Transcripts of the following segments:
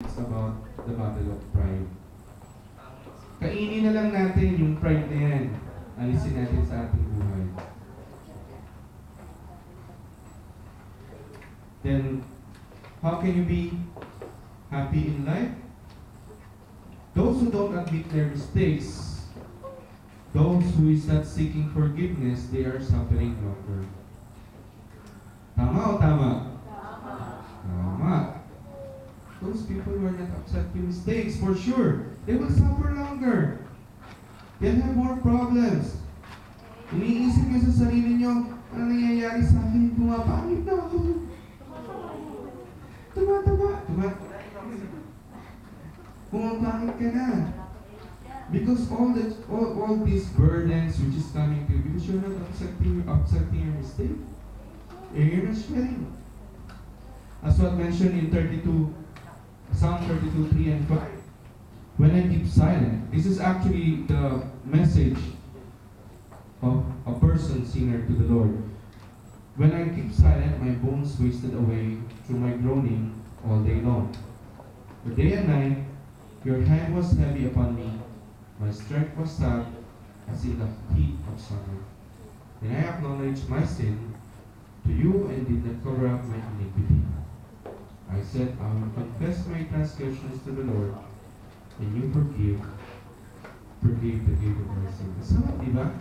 It's about the battle of pride. Kainin na lang natin yung pride na yan. Alisin natin sa ating buhay. Then, how can you be happy in life? Those who don't admit their mistakes, those who is not seeking forgiveness, they are suffering longer. Tama o tama? Tama. Tama. Those people who are not accepting mistakes, for sure, they will suffer longer. They'll have more problems. Iniisip niyo sa sarili niyo, ano nangyayari sa akin? Pumapangit na ako. Pumapangit ka na. Because all these burdens which is coming to you, because you're not accepting your mistake. You're not sharing. As what mentioned in Psalm 32, 3 and 5. When I keep silent, this is actually the message of a person sinner to the Lord. When I keep silent, my bones wasted away through my groaning all day long. For day and night, your hand was heavy upon me. My strength was sapped as in the heat of summer. Then I acknowledged my sin to you and did not cover up my iniquity. I said, I will confess my transgressions to the Lord, and you forgive the guilt of my sin. Masama, di ba?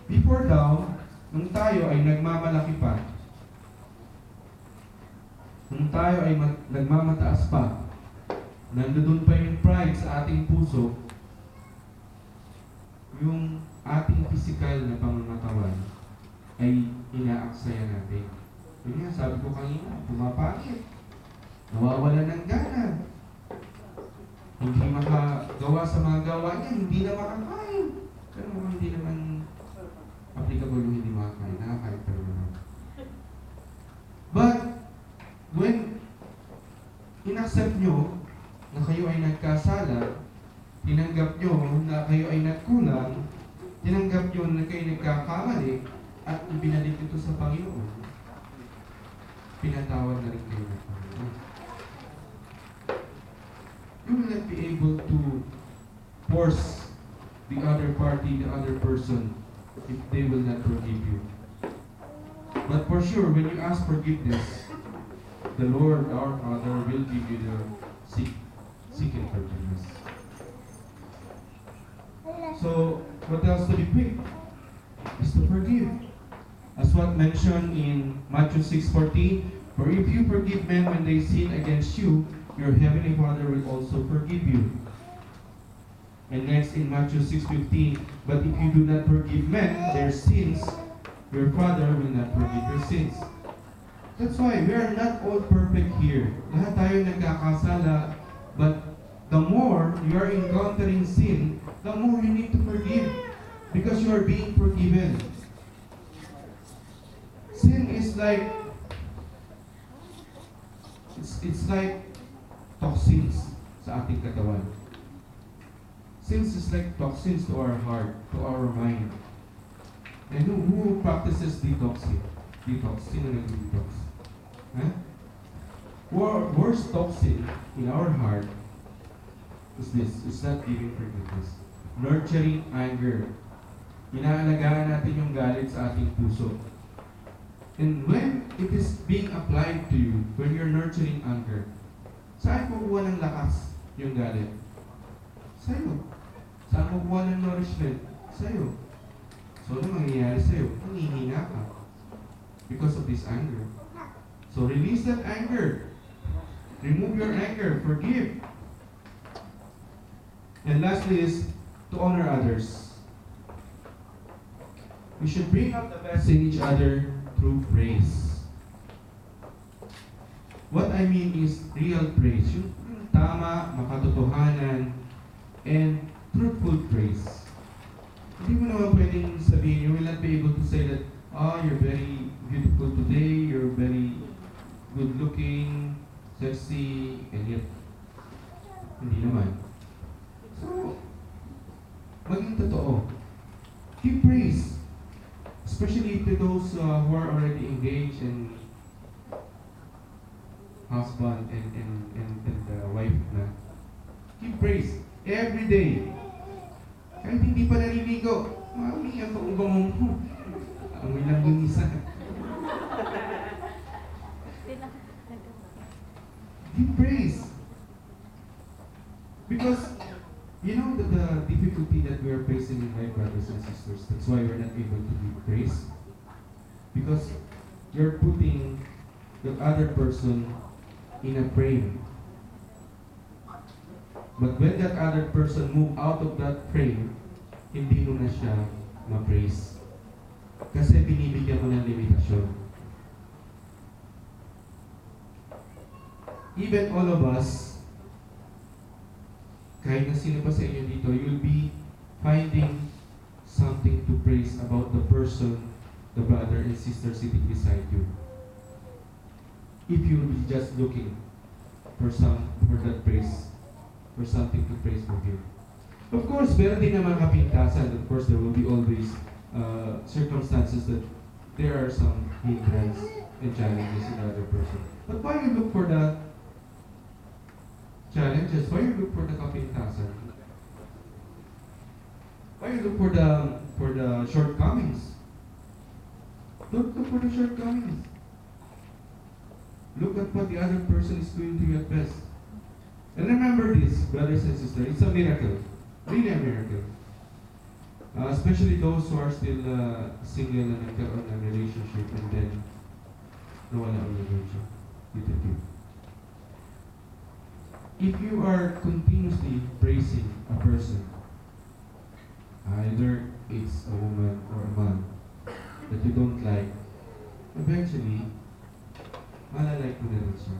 Before daw, nung tayo ay nagmamalaki pa, nung tayo ay nagmamataas pa, nandoon pa yung pride sa ating puso, yung ating physical na pangangatawan ay inaaksaya natin. Yun nga, sabi ko kanina, pumapangit. Nawawala ng gana. Hindi makagawa sa mga gawa niya, hindi na makakain. Pero hindi naman applicable yung hindi makakain. Nakakain pero naman. But, when inaccept nyo na kayo ay nagkasala, tinanggap nyo na kayo ay nagkulang, tinanggap nyo na kayo nagkakamali, at ibinalik ito sa Panginoon, pinatawad na rin kayo ng Panginoon. You will not be able to force the other party, the other person, if they will not forgive you. But for sure, when you ask forgiveness, the Lord, our Father, will give you the seeking forgiveness. So, what else to be quick? Is to forgive. As what mentioned in Matthew 6:40, for if you forgive men when they sin against you, your heavenly Father will also forgive you. And next in Matthew 6:15, but if you do not forgive men their sins, your Father will not forgive your sins. That's why we are not all perfect here. Lahat tayo nagkakasala, but the more you are encountering sin, the more you need to forgive, because you are being forgiven. Sin is like, it's like toxins sa ating katawan. Sin is like toxins to our heart, to our mind. And who practices detoxing? Sino nag-detox? Huh? Worst toxin in our heart is this. It's not giving forgiveness. Nurturing anger. Inaalagaan natin yung galit sa ating puso. And when it is being applied to you, when you're nurturing anger, saan kukuha ng lakas yung galit? Sa'yo. Saan kukuha ng nourishment? Sa'yo. So, ano mangyayari sa'yo? Nanghihina ka. Because of this anger. So, release that anger. Remove your anger. Forgive. And lastly is to honor others. We should bring up the best in each other through praise. What I mean is real praise. Yung tama, makatotohanan, and truthful praise. Hindi mo naman pwedeng sabihin, you will not be able to say that, you're very beautiful today, you're very good looking, sexy, and yet, hindi naman. So, maging totoo. Give praise. Especially to those who are already engaged and husband and the wife na, give praise every day. Kahit hindi pa naliligo, mami, ang pang-ubang mo. Amoy lang yung isa. Give praise. Because, you know the difficulty that we are facing in life, brothers and sisters. That's why we're not able to give praise. Because you're putting the other person in a frame. But when that other person move out of that frame, hindi mo na siya ma-praise. Kasi binibigyan mo ng limitasyon. Even all of us, kahit na sino pa sa inyo dito, you'll be finding something to praise about the person, the brother and sister sitting beside you. If you'll be just looking for that praise, for something to praise for him. Of course, meron din naman kapintasan. Of course, there will be always circumstances that there are some hindrance and challenges in the other person. But why you look for the challenges? Why you look for the kapintasan? Why you look for the shortcomings? Don't look for the shortcomings. Look at what the other person is doing to you at best. And remember this, brothers and sisters, it's a miracle. Really a miracle. Especially those who are still single and nagkaroon ng relationship and then nawala ang relationship. If you are continuously praising a person, either it's a woman or a man that you don't like, eventually, malalike mo na rin siya.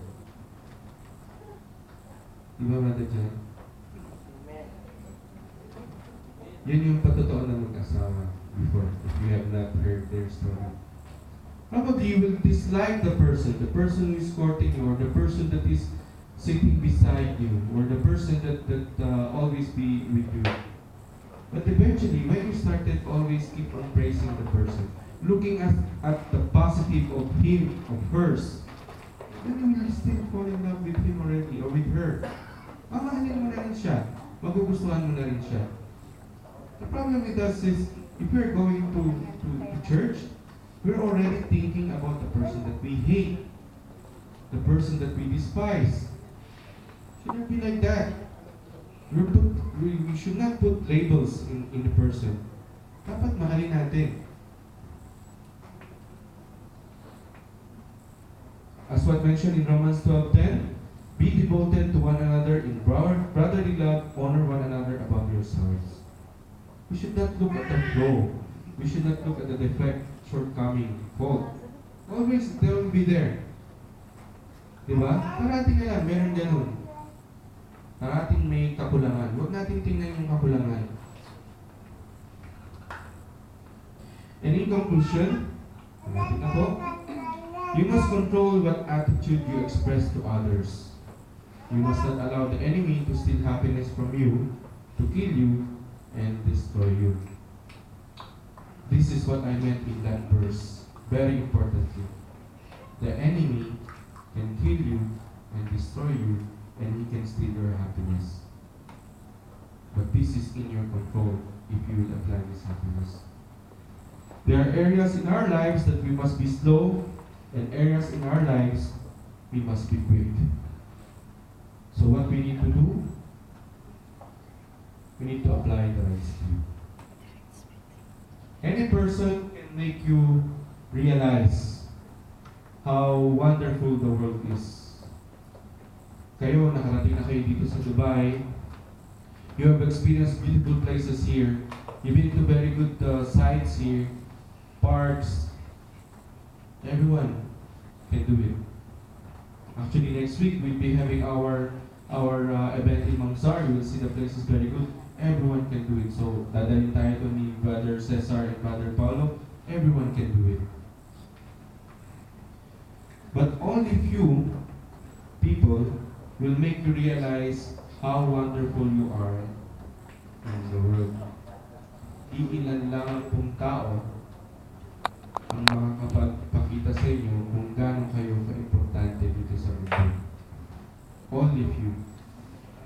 Diba, Brother John? Yun yung patotoo ng mag-asawa before, if you have not heard their story. Probably you will dislike the person who is courting you, or the person that is sitting beside you, or the person that always be with you. But eventually, when you started always keep on praising the person, looking at the positive of him, of hers, then you will still fall in love with him already, or with her. Mamahalin mo na rin siya. Magugustuhan mo na rin siya. The problem with us is, if we're going to church, we're already thinking about the person that we hate, the person that we despise. Should not be like that. We should not put labels in the person. Dapat mahalin natin. As what mentioned in Romans 12:10, be devoted to one another in brotherly love, honor one another above yourselves. We should not look at the flaw. We should not look at the defect, shortcoming, fault. Always, they will be there. Diba? Parating na lang, meron ganun. Parating may kakulangan. Huwag natin tingnan yung kakulangan. And in conclusion, natin na po, you must control what attitude you express to others. You must not allow the enemy to steal happiness from you, to kill you, and destroy you. This is what I meant in that verse. Very importantly. The enemy can kill you and destroy you, and he can steal your happiness. But this is in your control if you will apply this happiness. There are areas in our lives that we must be slow, and areas in our lives we must be quick. So what we need to do? We need to apply the right skill. Any person can make you realize how wonderful the world is. Kayo, nakarating na kayo dito sa Dubai. You have experienced beautiful places here. You've been to very good sites here, parks. Everyone can do it. Actually, next week we'll be having our event in Mangsar. You will see the place is very good. Everyone can do it. So, dadalhin tayo to ni Brother Cesar and Brother Paulo. Everyone can do it. But only few people will make you realize how wonderful you are in the world. Iilan lang pong tao ang makakapagpakita sa inyo kung gaano kayo ka-importante dito sa mundo. Only few.